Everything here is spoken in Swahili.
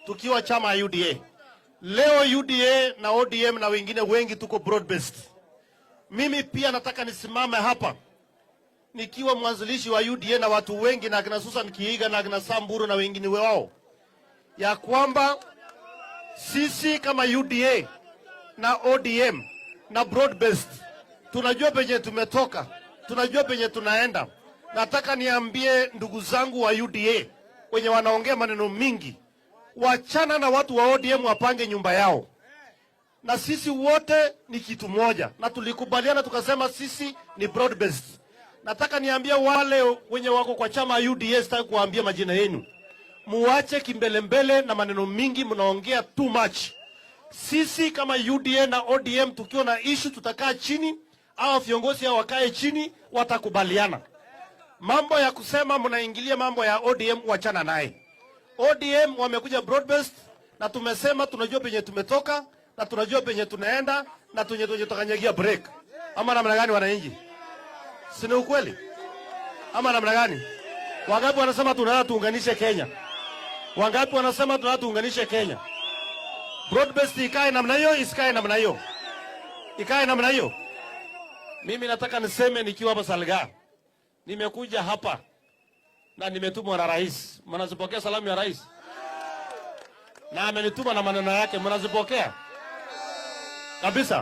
tukiwa chama ya UDA. Leo UDA na ODM na wengine wengi tuko broad based. Mimi pia nataka nisimame hapa nikiwa mwanzilishi wa UDA na watu wengi na kina Susan Kiiga na kina Samburu na wengine wao, ya kwamba sisi kama UDA na ODM na broad based tunajua penye tumetoka, tunajua penye tunaenda. Nataka niambie ndugu zangu wa UDA wenye wanaongea maneno mingi, wachana na watu wa ODM, wapange nyumba yao. Na sisi wote ni kitu moja, na tulikubaliana tukasema sisi ni broad based. Nataka niambie wale wenye wako kwa chama UDA, sitaki kuambia majina yenu, muache kimbelembele na maneno mingi, mnaongea too much. Sisi kama UDA na ODM tukiwa na issue tutakaa chini, au viongozi hao wakae chini, watakubaliana. Mambo ya kusema mnaingilia mambo ya ODM, wachana naye. ODM wamekuja broad based, na tumesema tunajua penye tumetoka na tunajua penye tunaenda na tunye tutakanyagia break. Ama namna gani wananchi? Si ni ukweli? Ama namna gani? Wangapi wanasema tunataka tuunganishe Kenya? Wangapi wanasema tunataka tuunganishe Kenya? Broad based ikae namna hiyo, isikae namna hiyo? Ikae namna hiyo. Mimi nataka niseme nikiwa hapa Salga, nimekuja hapa na nimetumwa na rais. Mnazipokea salamu ya rais? Na amenituma na maneno yake, mnazipokea? Kabisa.